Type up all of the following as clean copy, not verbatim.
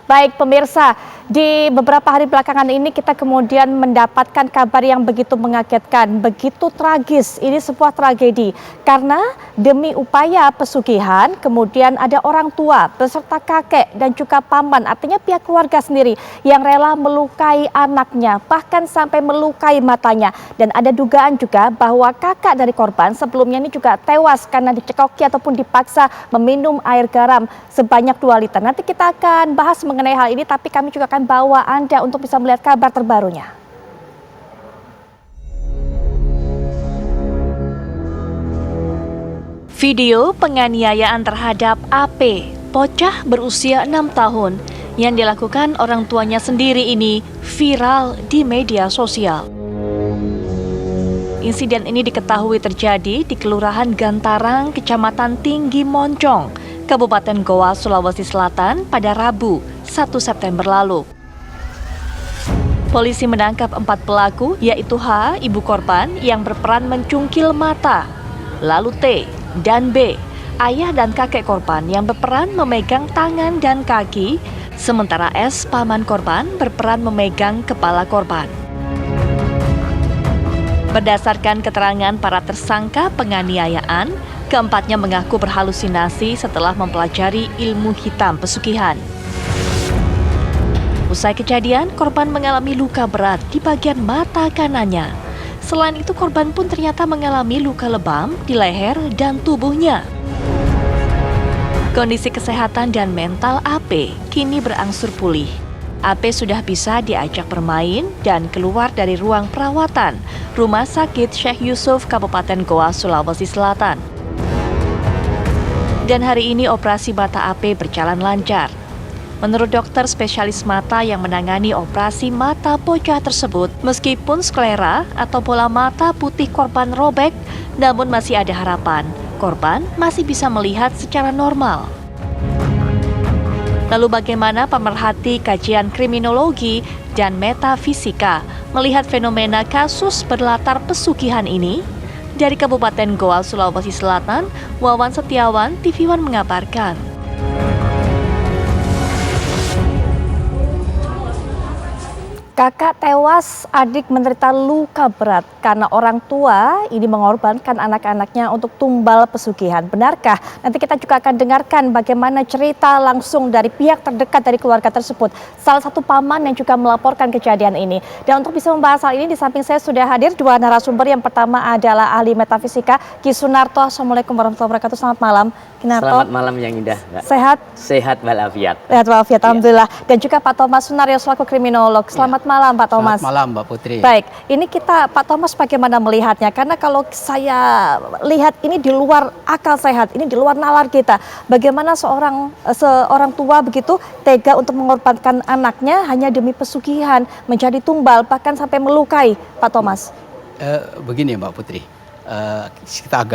Baik pemirsa, di beberapa hari belakangan ini kita kemudian mendapatkan kabar yang begitu mengagetkan, begitu tragis. Ini sebuah tragedi karena demi upaya pesugihan kemudian ada orang tua beserta kakek dan juga paman, artinya pihak keluarga sendiri yang rela melukai anaknya, bahkan sampai melukai matanya. Dan ada dugaan juga bahwa kakak dari korban sebelumnya ini juga tewas karena dicekoki ataupun dipaksa meminum air garam sebanyak 2 liter. Nanti kita akan bahas mengenai hal ini, tapi kami juga akan bawa Anda untuk bisa melihat kabar terbarunya. Video penganiayaan terhadap AP, bocah berusia 6 tahun, yang dilakukan orang tuanya sendiri ini viral di media sosial. Insiden ini diketahui terjadi di Kelurahan Gantarang, Kecamatan Tinggi Moncong, Kabupaten Goa, Sulawesi Selatan pada Rabu, 1 September lalu. Polisi menangkap 4 pelaku, yaitu H, ibu korban, yang berperan mencungkil mata. Lalu T dan B, ayah dan kakek korban, yang berperan memegang tangan dan kaki. Sementara S, paman korban, berperan memegang kepala korban. Berdasarkan keterangan para tersangka penganiayaan, keempatnya mengaku berhalusinasi setelah mempelajari ilmu hitam pesugihan. Usai kejadian, korban mengalami luka berat di bagian mata kanannya. Selain itu, korban pun ternyata mengalami luka lebam di leher dan tubuhnya. Kondisi kesehatan dan mental AP kini berangsur pulih. AP sudah bisa diajak bermain dan keluar dari ruang perawatan Rumah Sakit Syekh Yusuf, Kabupaten Goa, Sulawesi Selatan. Dan hari ini operasi mata AP berjalan lancar. Menurut dokter spesialis mata yang menangani operasi mata bocah tersebut, meskipun sklera atau bola mata putih korban robek, namun masih ada harapan. Korban masih bisa melihat secara normal. Lalu bagaimana pemerhati kajian kriminologi dan metafisika melihat fenomena kasus berlatar pesugihan ini? Dari Kabupaten Goa, Sulawesi Selatan, Wawan Setiawan, TV One mengabarkan. Kakak tewas, adik menderita luka berat karena orang tua ini mengorbankan anak-anaknya untuk tumbal pesugihan. Benarkah? Nanti kita juga akan dengarkan bagaimana cerita langsung dari pihak terdekat dari keluarga tersebut. Salah satu paman yang juga melaporkan kejadian ini. Dan untuk bisa membahas hal ini, di samping saya sudah hadir 2 narasumber. Yang pertama adalah ahli metafisika Ki Sunarto. Assalamualaikum warahmatullahi wabarakatuh. Selamat malam, Kinarto. Selamat malam yang indah, Mbak. Sehat? Sehat walafiat. Sehat walafiat, alhamdulillah. Dan juga Pak Thomas Sunaryo selaku kriminolog. Selamat malam Pak Thomas. Selamat malam Mbak Putri. Baik, ini Pak Thomas bagaimana melihatnya? Karena kalau saya lihat ini di luar akal sehat, ini di luar nalar kita. Bagaimana seorang tua begitu tega untuk mengorbankan anaknya hanya demi pesugihan, menjadi tumbal, bahkan sampai melukai, Pak Thomas? Begini Mbak Putri, kita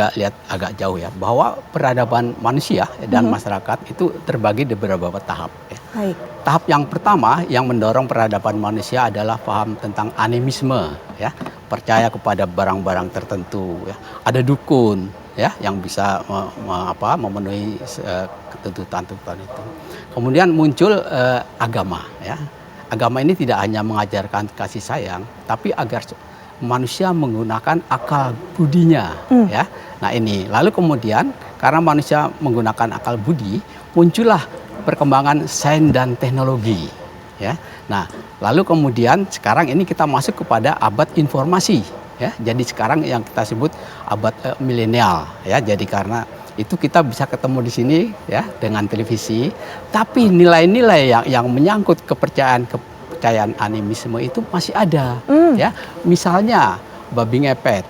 agak jauh ya, bahwa peradaban manusia dan masyarakat itu terbagi di beberapa tahap. Ya. Baik. Tahap yang pertama yang mendorong peradaban manusia adalah paham tentang animisme, ya, percaya kepada barang-barang tertentu. Ya. Ada dukun, ya, yang bisa memenuhi tuntutan-tuntutan itu. Kemudian muncul agama, ya. Agama ini tidak hanya mengajarkan kasih sayang, tapi agar manusia menggunakan akal budinya, ya. Nah ini, lalu kemudian karena manusia menggunakan akal budi, muncullah perkembangan sains dan teknologi, ya. Nah, lalu kemudian sekarang ini kita masuk kepada abad informasi, ya. Jadi sekarang yang kita sebut abad milenial, ya. Jadi karena itu kita bisa ketemu di sini, ya, dengan televisi, tapi nilai-nilai yang menyangkut kepercayaan animisme itu masih ada, ya. Misalnya babi ngepet,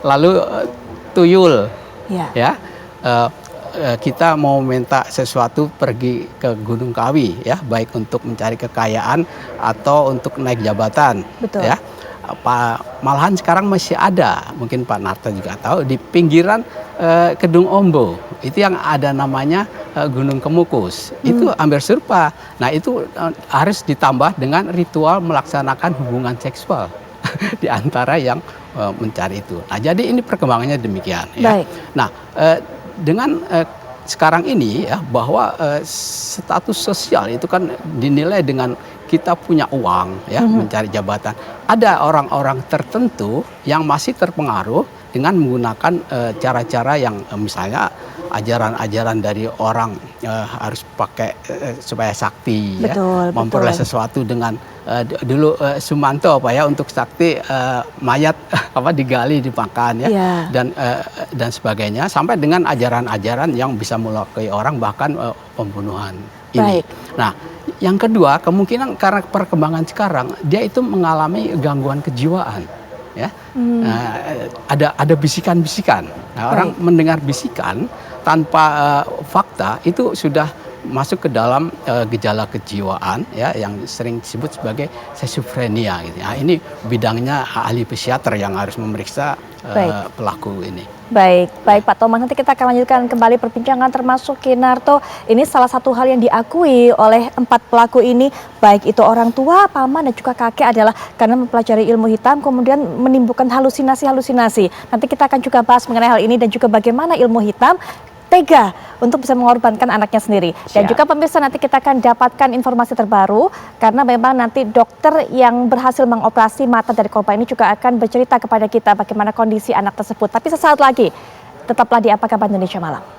lalu tuyul, ya. Kita mau minta sesuatu pergi ke Gunung Kawi, ya, baik untuk mencari kekayaan atau untuk naik jabatan. Betul. Ya. Malahan sekarang masih ada, mungkin Pak Narto juga tahu, di pinggiran Kedung Ombo itu yang ada namanya Gunung Kemukus. Itu hampir serupa. Nah itu harus ditambah dengan ritual melaksanakan hubungan seksual di antara yang mencari itu. Nah jadi ini perkembangannya demikian. Ya. Baik. Nah dengan sekarang ini ya bahwa status sosial itu kan dinilai dengan kita punya uang ya, mencari jabatan. Ada orang-orang tertentu yang masih terpengaruh dengan menggunakan cara-cara yang misalnya ajaran-ajaran dari orang harus pakai supaya sakti, Betul, ya, memperoleh betul. sesuatu dengan dulu Sumanto apa ya, untuk sakti mayat apa digali dimakan ya, Iya. dan sebagainya, sampai dengan ajaran-ajaran yang bisa melukai orang, bahkan pembunuhan ini. Baik. Nah, yang kedua kemungkinan karena perkembangan sekarang dia itu mengalami gangguan kejiwaan, ya. Ada bisikan-bisikan. Nah, orang mendengar bisikan tanpa fakta itu sudah masuk ke dalam gejala kejiwaan ya, yang sering disebut sebagai schizophrenia gitu. Nah, ini bidangnya ahli psikiater yang harus memeriksa pelaku ini. Baik Pak Thomas, nanti kita akan lanjutkan kembali perbincangan, termasuk Kinarto. Ini salah satu hal yang diakui oleh 4 pelaku ini, baik itu orang tua, paman, dan juga kakek, adalah karena mempelajari ilmu hitam kemudian menimbulkan halusinasi-halusinasi. Nanti kita akan juga bahas mengenai hal ini dan juga bagaimana ilmu hitam tega untuk bisa mengorbankan anaknya sendiri. Dan juga pemirsa, nanti kita akan dapatkan informasi terbaru karena memang nanti dokter yang berhasil mengoperasi mata dari korban ini juga akan bercerita kepada kita bagaimana kondisi anak tersebut. Tapi sesaat lagi, tetaplah di Apa Kabar Indonesia Malam.